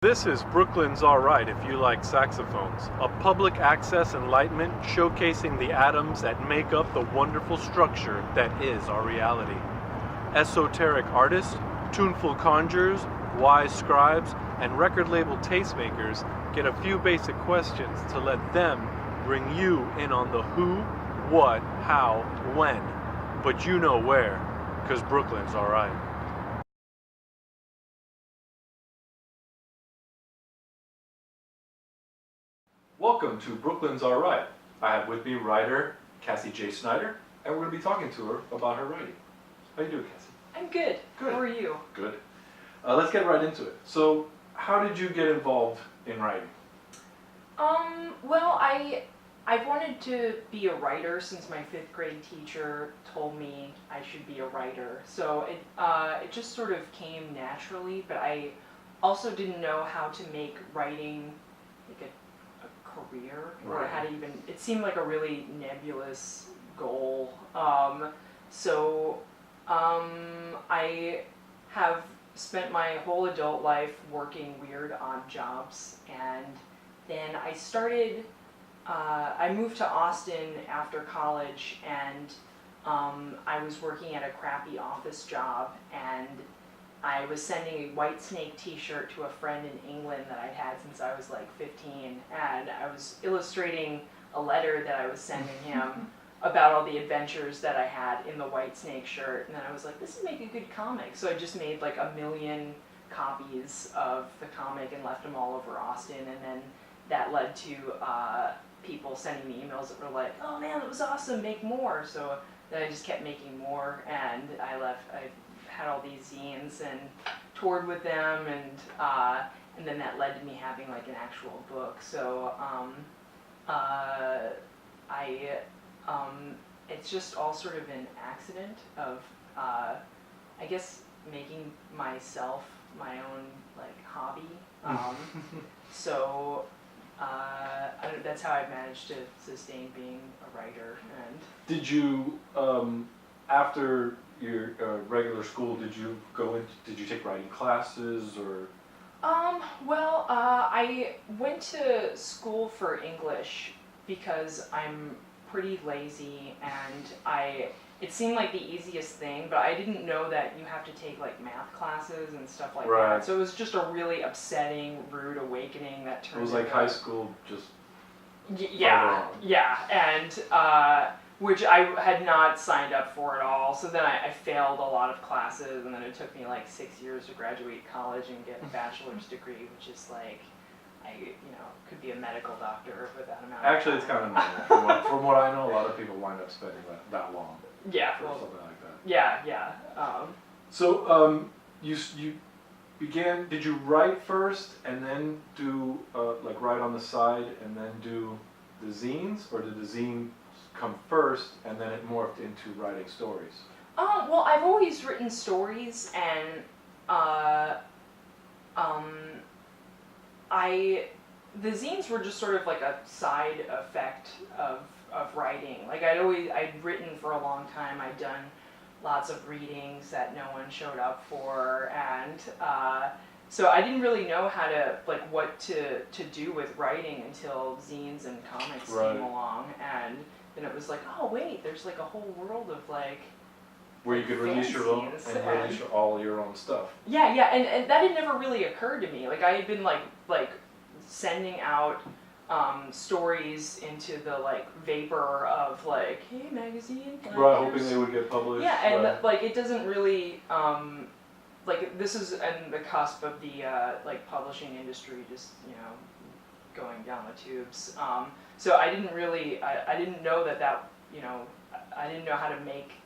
This is Brooklyn's Alright if you like saxophones, a public access enlightenment showcasing the atoms that make up the wonderful structure that is our reality. Esoteric artists, tuneful conjurers, wise scribes, and record label tastemakers get a few basic questions to let them bring you in on the who, what, how, when, but you know where, because Brooklyn's alright. Welcome to Brooklyn's Alright. I have with me writer Cassie J. Sneider, and we're going to be talking to her about her writing. How you doing, Cassie? I'm good. Good. How are you? Good. Let's get right into it. So, how did you get involved in writing? Well, I've wanted to be a writer since my 5th grade teacher told me I should be a writer. So it just sort of came naturally, but I also didn't know how to make writing like a career, or how to even, it seemed like a really nebulous goal. I have spent my whole adult life working weird odd jobs, and then I moved to Austin after college, and I was working at a crappy office job, and I was sending a Whitesnake t-shirt to a friend in England that I'd had since I was like 15, and I was illustrating a letter that I was sending him about all the adventures that I had in the Whitesnake shirt, and then I was like, this would make a good comic. So I just made like 1 million copies of the comic and left them all over Austin, and then that led to people sending me emails that were like, oh man, that was awesome, make more. So then I just kept making more, and I had all these zines and toured with them, and then that led to me having like an actual book. So it's just all sort of an accident of I guess making myself my own like hobby. That's how I've managed to sustain being a writer. And Did you, after your regular school, did you take writing classes, or? I went to school for English because I'm pretty lazy, and it seemed like the easiest thing, but I didn't know that you have to take like math classes and stuff like that. So it was just a really upsetting, rude awakening that turned. It was like high school, just. Yeah, and which I had not signed up for at all. So then I failed a lot of classes, and then it took me like 6 years to graduate college and get a bachelor's degree, which is like, could be a medical doctor with that amount. Actually, it's kind of normal. From what I know, a lot of people wind up spending that long. Yeah, for something like that. Yeah. So you began. Did you write first and then do like write on the side and then do the zines, or did the zine come first and then it morphed into writing stories? Well, I've always written stories, and the zines were just sort of like a side effect of writing. Like I'd written for a long time. I'd done lots of readings that no one showed up for, and so I didn't really know how to, like, what to do with writing until zines and comics came along, and then it was like, oh wait, there's like a whole world of like where you could release your own and release all your own stuff. Yeah, and that had never really occurred to me. Like I had been like sending out stories into the like vapor of like, hey, magazine. Right, hoping they would get published. Yeah, and like it doesn't really like this is in the cusp of the like publishing industry just going down the tubes. So I didn't really I didn't know that I didn't know how to make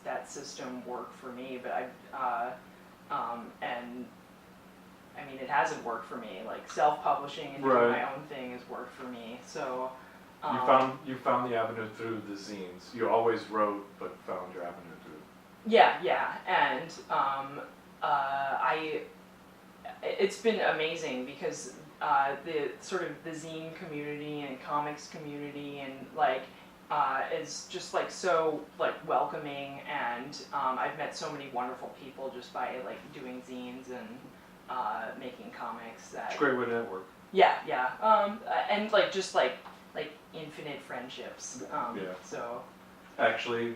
that system work for me, but and I mean, it hasn't worked for me. Like self-publishing and doing my own thing has worked for me. So You found the avenue through the zines. You always wrote, but found your avenue through. Yeah, and it's been amazing because the sort of the zine community and comics community and like is just like so like welcoming, and I've met so many wonderful people just by like doing zines and making comics. It's a great way to network. Yeah, and like just like infinite friendships. Yeah. So. Actually,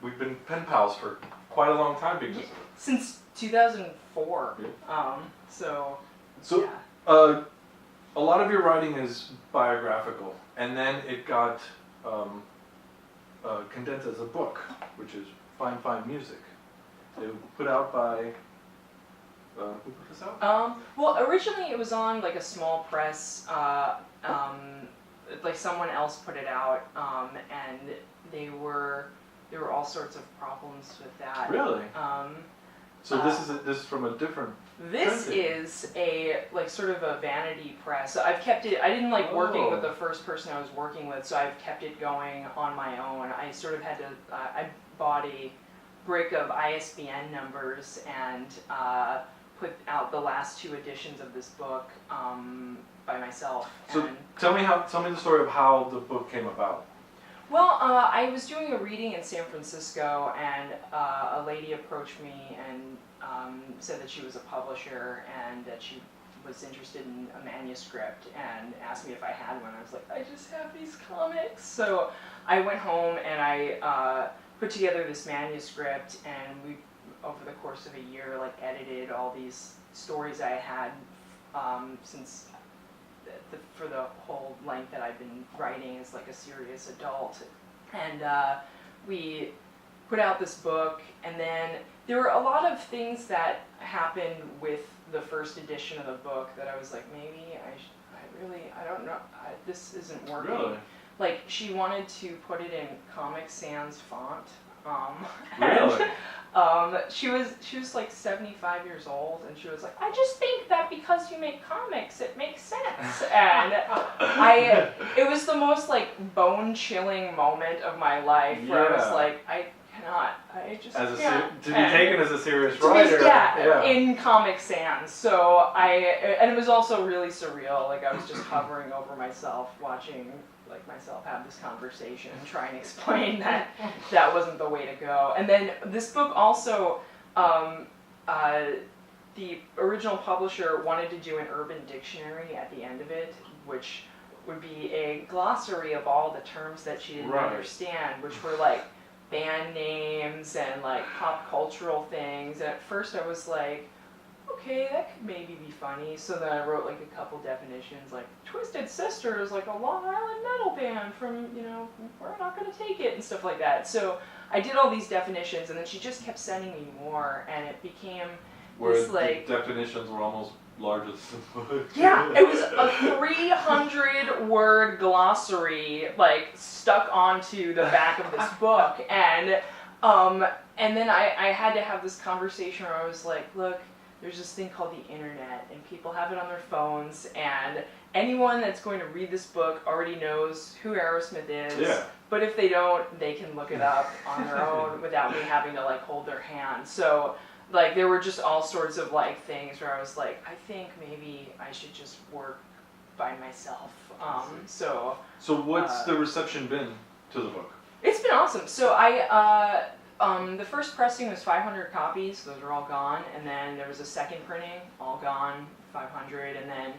we've been pen pals for quite a long time because of it. Since 2004. Yeah. So yeah. A lot of your writing is biographical, and then it got condensed as a book, which is Fine Music. It was put out by. Who put this out? Well, originally it was on like a small press. Like someone else put it out, and there were all sorts of problems with that. Really? So this is from a different. This printing. is a like sort of a vanity press. So I've kept it. I didn't like working with the first person I was working with, so I've kept it going on my own. I sort of had to. I bought a brick of ISBN numbers and put out the last 2 editions of this book by myself. So tell me the story of how the book came about. Well, I was doing a reading in San Francisco, and a lady approached me and said that she was a publisher and that she was interested in a manuscript and asked me if I had one. I was like, I just have these comics. So I went home and I put together this manuscript, and we, over the course of a year, like edited all these stories I had since for the whole length that I've been writing as like a serious adult. And we put out this book, and then there were a lot of things that happened with the first edition of the book that I was like, maybe I don't know, this isn't working. Really? Like, she wanted to put it in Comic Sans font. Really? She was like 75 years old, and she was like, I just think that because you make comics, it makes sense. And it was the most like bone-chilling moment of my life where I was like, I just can't. To be taken as a serious writer. In Comic Sans. So and it was also really surreal. Like, I was just hovering over myself, watching like myself have this conversation and try and explain that wasn't the way to go. And then this book also, the original publisher wanted to do an urban dictionary at the end of it, which would be a glossary of all the terms that she didn't understand, which were like band names and like pop cultural things. And at first I was like, okay, that could maybe be funny. So then I wrote like a couple definitions, like Twisted Sister is like a Long Island metal band from, We're Not Gonna Take It and stuff like that. So I did all these definitions, and then she just kept sending me more, and it became this like... the definitions were almost larger than the book. Yeah, it was a 300-word glossary, like, stuck onto the back of this book. And then I had to have this conversation where I was like, look, there's this thing called the internet, and people have it on their phones, and anyone that's going to read this book already knows who Aerosmith is. Yeah. But if they don't, they can look it up on their own without me having to like hold their hand. So like there were just all sorts of like things where I was like, I think maybe I should just work by myself. So what's the reception been to the book? It's been awesome. So the first pressing was 500 copies, those are all gone, and then there was a second printing, all gone, 500, and then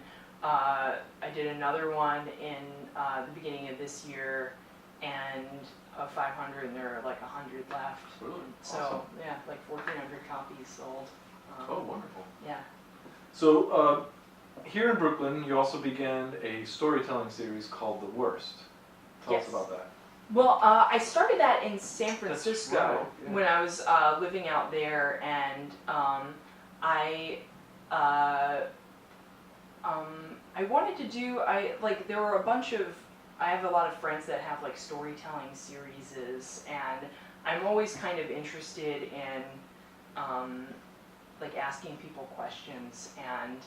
I did another one in the beginning of this year, and of 500, and there are like 100 left. Really? So, awesome. Yeah, like 1,400 copies sold. Oh, wonderful. Yeah. So, here in Brooklyn, you also began a storytelling series called The Worst. Tell us about that. Well, I started that in San Francisco. That's right, yeah. When I was living out there, and I wanted to do, there were a bunch of, I have a lot of friends that have like storytelling series, and I'm always kind of interested in like asking people questions, and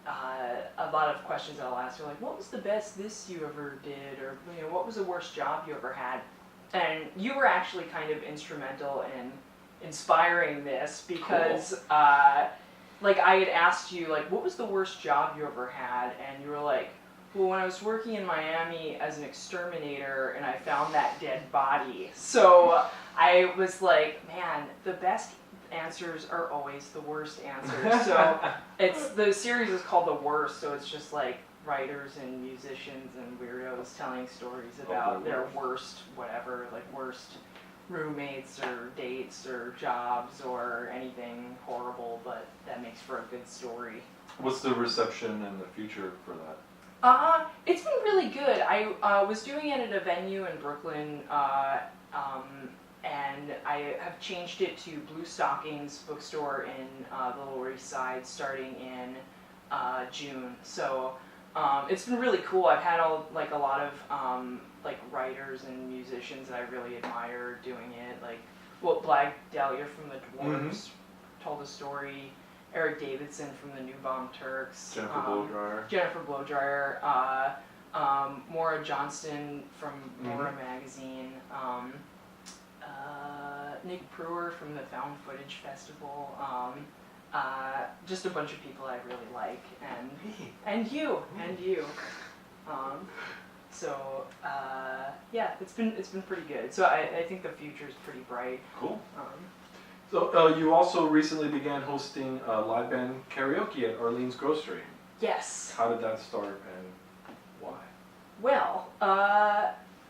a lot of questions that I'll ask are like, what was the best this you ever did, or what was the worst job you ever had? And you were actually kind of instrumental in inspiring this because, cool. Like I had asked you like, what was the worst job you ever had, and you were like, well, when I was working in Miami as an exterminator and I found that dead body. So I was like, man, the best answers are always the worst answers. So the series is called The Worst, so it's just like writers and musicians and weirdos telling stories about their worst whatever, like worst roommates or dates or jobs or anything horrible, but that makes for a good story. What's the reception and the future for that? It's been really good. I was doing it at a venue in Brooklyn, and I have changed it to Blue Stockings Bookstore in the Lower East Side starting in June. So it's been really cool. I've had a lot of like writers and musicians that I really admire doing it. Like, Black Dahlia from the Dwarves told a story. Eric Davidson from the New Bomb Turks. Jennifer Blowdryer. Maura Johnston from Maura Magazine. Nick Brewer from the Found Footage Festival. Just a bunch of people I really like, and you. So yeah, it's been pretty good. So I think the future is pretty bright. Cool. So you also recently began hosting live band karaoke at Arlene's Grocery. Yes. How did that start and why? Well,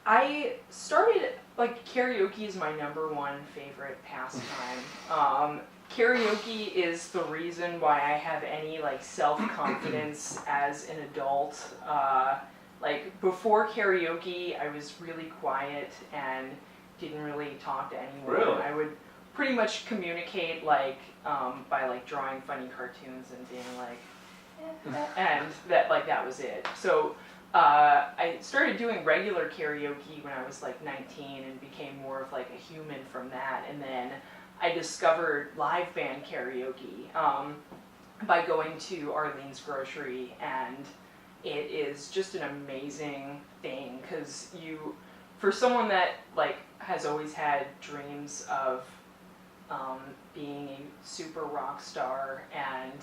I started, karaoke is my #1 favorite pastime. Karaoke is the reason why I have any self-confidence as an adult. Before karaoke, I was really quiet and didn't really talk to anyone. Really? I would pretty much communicate by drawing funny cartoons and being and that was it. So I started doing regular karaoke when I was 19 and became more of a human from that. And then I discovered live band karaoke by going to Arlene's Grocery, and it is just an amazing thing because for someone that has always had dreams of being a super rock star and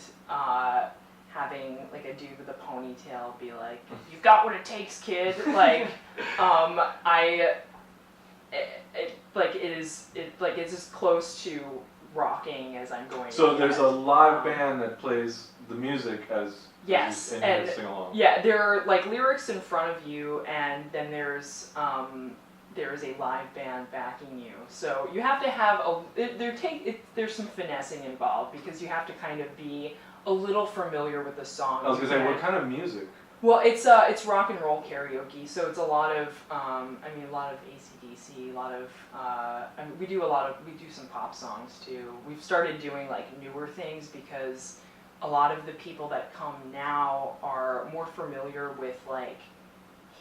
having a dude with a ponytail be like, "You've got what it takes, kid." It's as close to rocking as I'm going. So there's a live band that plays the music as yes, and you sing along. Yeah, there are lyrics in front of you, and then there is a live band backing you. So you have to have there's some finessing involved because you have to kind of be a little familiar with the song. I was gonna say, what kind of music? Well, it's rock and roll karaoke, so it's a lot of a lot of AC/DC, a lot of we do some pop songs too. We've started doing newer things because a lot of the people that come now are more familiar with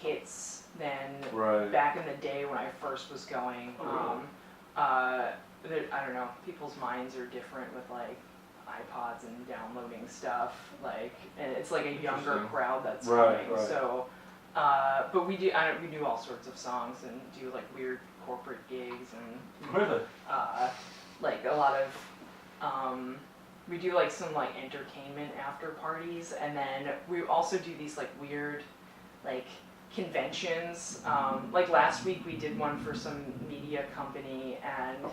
hits than back in the day when I first was going. I don't know, people's minds are different with iPods and downloading stuff, and it's a younger crowd that's coming. Right. So, but we do all sorts of songs and do weird corporate gigs and Really? A lot of we do some entertainment after parties, and then we also do these weird conventions. Last week we did one for some media company, and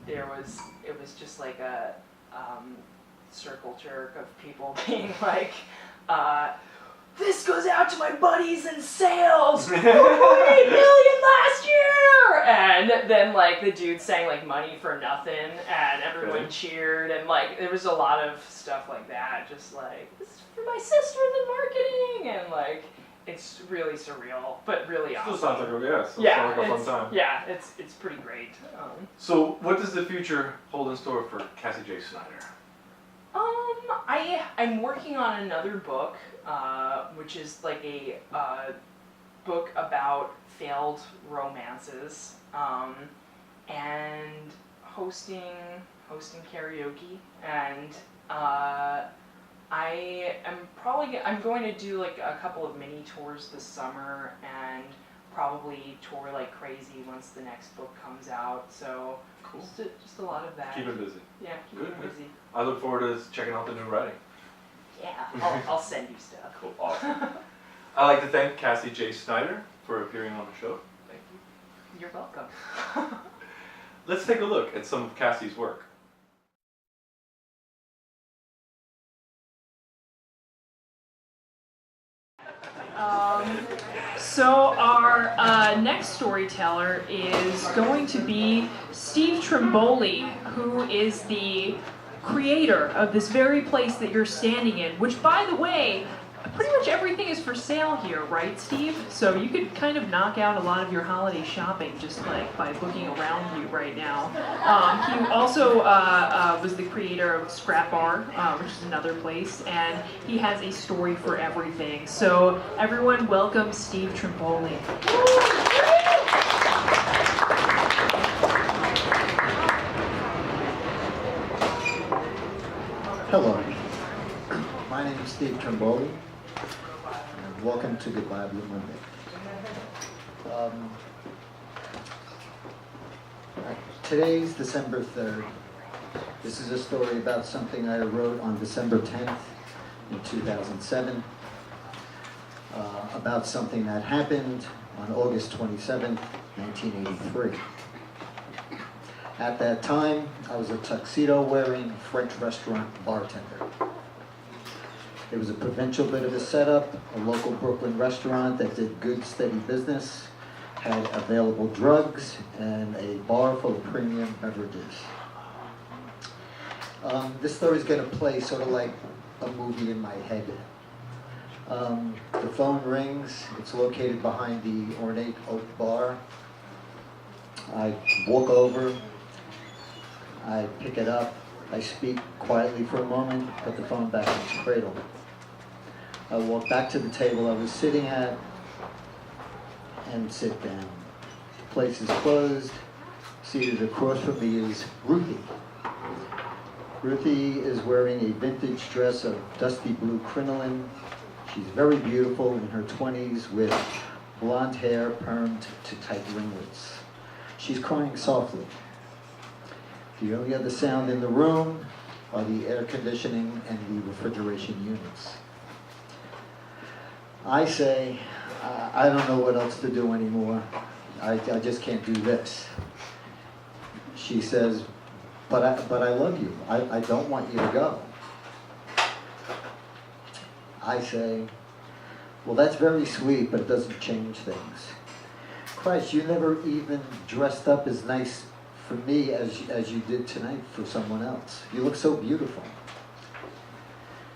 it was just a circle jerk of people being this goes out to my buddies in sales, 4.8 million last year, and then the dude sang Money for Nothing, and everyone cheered, and there was a lot of stuff like that, just this is for my sister in marketing, and it's really surreal, but really awesome. Still sounds like a fun time. Yeah, it's pretty great. So what does the future hold in store for Cassie J. Sneider? I'm working on another book, which is a book about failed romances, and hosting karaoke, and I'm going to do like a couple of mini tours this summer and probably tour like crazy once the next book comes out. So Cool. just a lot of that. Keep it busy. Yeah, keep Good, it good. busy. I look forward to checking out the new writing. Yeah, I'll send you stuff. Cool, awesome. I'd like to thank Cassie J. Sneider for appearing on the show. Thank you. You're welcome. Let's take a look at some of Cassie's work. So our next storyteller is going to be Steve Trimboli, who is the creator of this very place that you're standing in, which, by the way, pretty much everything is for sale here, right, Steve? So you could kind of knock out a lot of your holiday shopping just like by looking around you right now. He also was the creator of Scrap Bar, which is another place, and he has a story for everything. So everyone welcome Steve Trimboli. Hello, my name is Steve Trimboli, and welcome to Goodbye Blue Monday. Today's December 3rd. This is a story about something I wrote on December 10th in 2007, about something that happened on August 27th, 1983. At that time, I was a tuxedo-wearing French restaurant bartender. It was a provincial bit of a setup, a local Brooklyn restaurant that did good, steady business, had available drugs, and a bar full of premium beverages. This story's going to play sort of like a movie in my head. The phone rings. It's located behind the ornate oak bar. I walk over. I pick it up, I speak quietly for a moment, put the phone back in its cradle. I walk back to the table I was sitting at and sit down. The place is closed. Seated across from me is Ruthie. Ruthie is wearing a vintage dress of dusty blue crinoline. She's very beautiful, in her 20s, with blonde hair permed to tight ringlets. She's crying softly. The only other sound in the room are the air conditioning and the refrigeration units. I say, I don't know what else to do anymore. I just can't do this. She says, but I love you. I don't want you to go. I say, well, that's very sweet, but it doesn't change things. Christ, you never even dressed up as nice for me as you did tonight for someone else. You look so beautiful.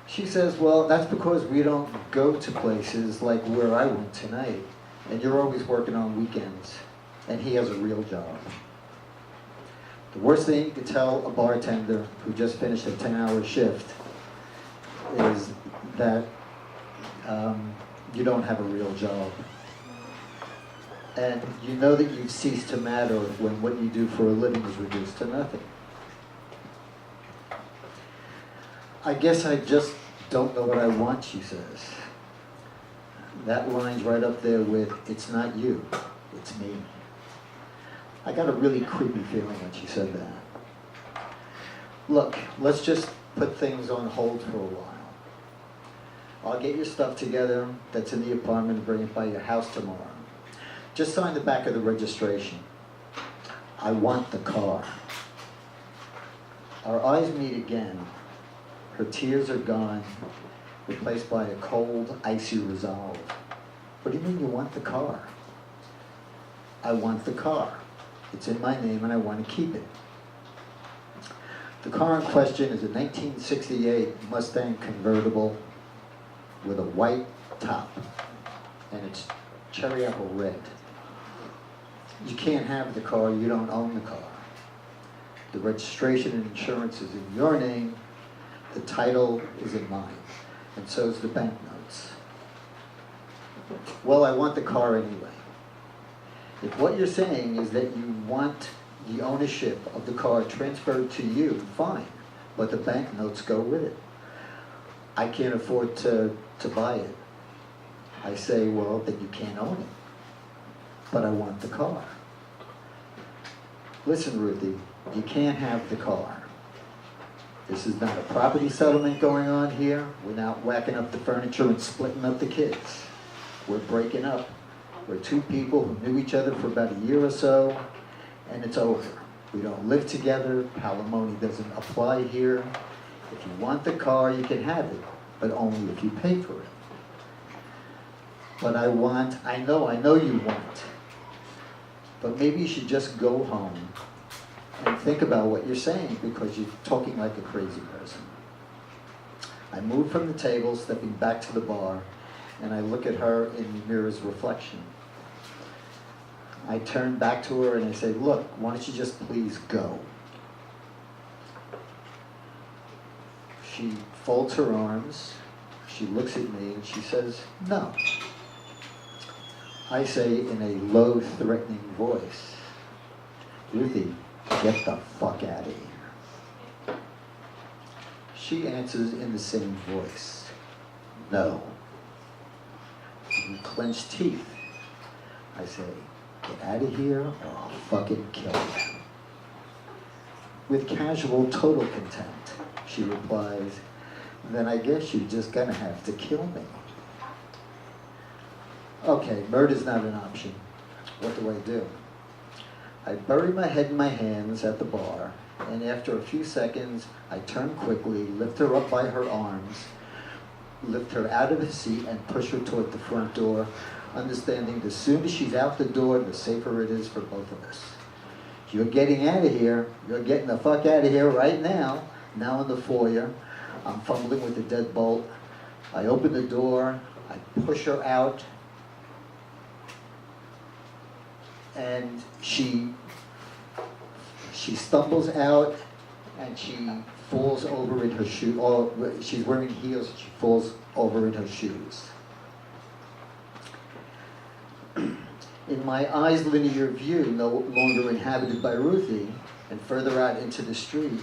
She says, well, that's because we don't go to places like where I went tonight, and you're always working on weekends, and he has a real job. The worst thing you could tell a bartender who just finished a 10-hour shift is that you don't have a real job. And you know that you've ceased to matter when what you do for a living is reduced to nothing. I guess I just don't know what I want, she says. That line's right up there with, it's not you, it's me. I got a really creepy feeling when she said that. Look, let's just put things on hold for a while. I'll get your stuff together that's in the apartment and bring it by your house tomorrow. Just sign the back of the registration. I want the car. Our eyes meet again. Her tears are gone, replaced by a cold, icy resolve. What do you mean you want the car? I want the car. It's in my name and I want to keep it. The car in question is a 1968 Mustang convertible with a white top, and it's cherry apple red. You can't have the car, you don't own the car. The registration and insurance is in your name, the title is in mine, and so is the banknotes. Well, I want the car anyway. If what you're saying is that you want the ownership of the car transferred to you, fine, but the banknotes go with it. I can't afford to buy it. I say, well, then you can't own it. But I want the car. Listen, Ruthie, you can't have the car. This is not a property settlement going on here. We're not whacking up the furniture and splitting up the kids. We're breaking up. We're two people who knew each other for about a year or so, and it's over. We don't live together. Palimony doesn't apply here. If you want the car, you can have it, but only if you pay for it. But I know you want. But maybe you should just go home and think about what you're saying, because you're talking like a crazy person. I move from the table, stepping back to the bar, and I look at her in the mirror's reflection. I turn back to her and I say, look, why don't you just please go? She folds her arms, she looks at me and she says, no. I say in a low, threatening voice, Ruthie, get the fuck out of here. She answers in the same voice, no. With clenched teeth, I say, get out of here or I'll fucking kill you. With casual, total contempt, she replies, then I guess you're just gonna have to kill me. Okay, murder's not an option. What do I do? I bury my head in my hands at the bar, and after a few seconds, I turn quickly, lift her up by her arms, lift her out of the seat, and push her toward the front door, understanding the sooner she's out the door, the safer it is for both of us. You're getting out of here. You're getting the fuck out of here right now. Now in the foyer, I'm fumbling with the deadbolt. I open the door, I push her out, and she stumbles out and she falls over in her shoe. Or she's wearing heels and she falls over in her shoes. In my eyes' linear view, no longer inhabited by Ruthie, and further out into the street,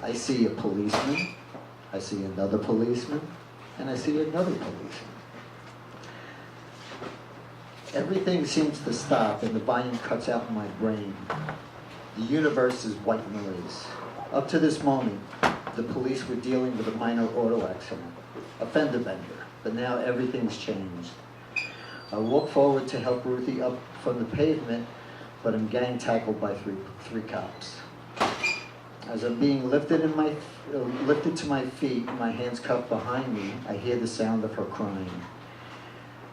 I see a policeman, I see another policeman, and I see another policeman. Everything seems to stop and the volume cuts out in my brain. The universe is white noise. Up to this moment, the police were dealing with a minor auto accident, a fender bender, but now everything's changed. I walk forward to help Ruthie up from the pavement, but I'm gang tackled by three cops. As I'm being lifted to my feet, my hands cupped behind me, I hear the sound of her crying.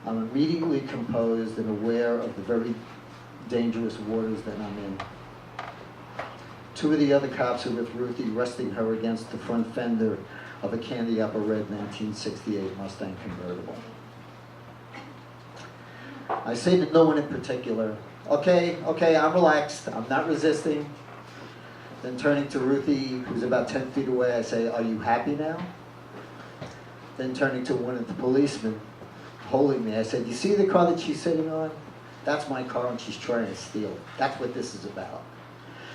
I'm immediately composed and aware of the very dangerous waters that I'm in. Two of the other cops are with Ruthie, resting her against the front fender of a candy apple red 1968 Mustang convertible. I say to no one in particular, okay, I'm relaxed, I'm not resisting. Then turning to Ruthie, who's about 10 feet away, I say, are you happy now? Then turning to one of the policemen holding me, I said, you see the car that she's sitting on? That's my car and she's trying to steal it. That's what this is about.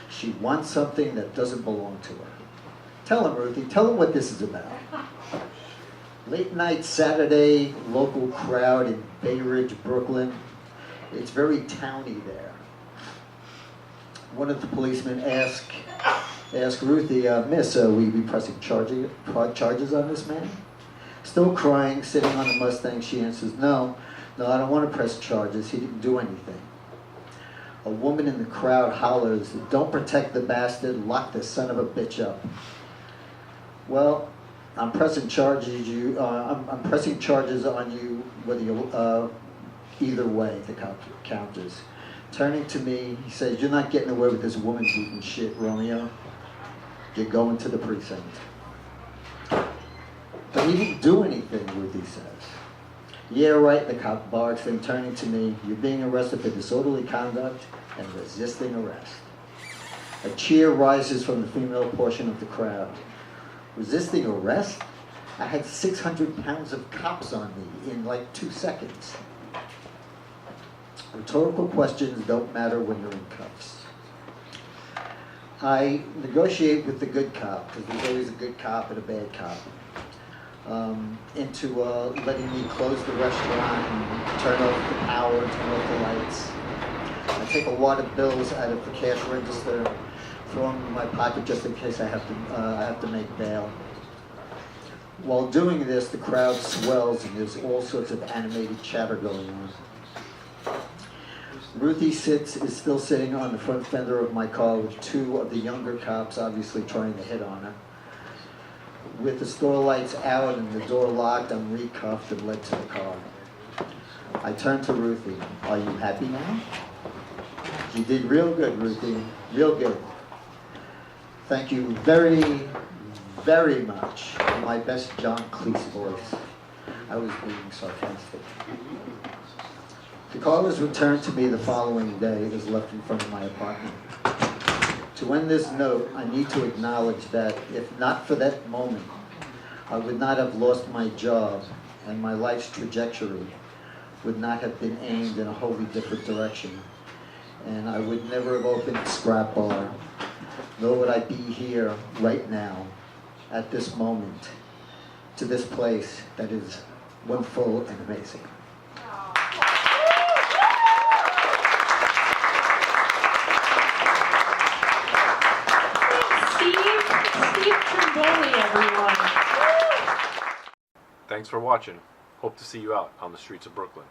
She wants something that doesn't belong to her. Tell him, Ruthie, tell him what this is about. Late night Saturday, local crowd in Bay Ridge, Brooklyn. It's very towny there. One of the policemen asked Ruthie, miss, will you be pressing charges on this man? Still crying, sitting on the Mustang, she answers, no, I don't want to press charges. He didn't do anything. A woman in the crowd hollers, don't protect the bastard, lock this son of a bitch up. Well, I'm pressing charges on you, whether you, either way, the cop counters. Turning to me, he says, you're not getting away with this woman beating shit, Romeo. You're going to the precinct. But he didn't do anything, Ruthie says. Yeah, right, the cop barks, then turning to me, you're being arrested for disorderly conduct and resisting arrest. A cheer rises from the female portion of the crowd. Resisting arrest? I had 600 pounds of cops on me in like 2 seconds. Rhetorical questions don't matter when you're in cuffs. I negotiate with the good cop, because there's always a good cop and a bad cop. into letting me close the restaurant and turn off the power, turn off the lights. I take a wad of bills out of the cash register, throw them in my pocket just in case I have to make bail. While doing this, the crowd swells and there's all sorts of animated chatter going on. Ruthie is still sitting on the front fender of my car with two of the younger cops obviously trying to hit on her. With the store lights out and the door locked, I'm recuffed and led to the car. I turn to Ruthie. Are you happy now? You did real good, Ruthie. Real good. Thank you very, very much. My best John Cleese voice. I was being sarcastic. The car was returned to me the following day. It was left in front of my apartment. To end this note, I need to acknowledge that if not for that moment, I would not have lost my job and my life's trajectory would not have been aimed in a wholly different direction. And I would never have opened a scrap bar, nor would I be here right now, at this moment, to this place that is wonderful and amazing. Steve Trimboli, everyone. Thanks for watching. Hope to see you out on the streets of Brooklyn.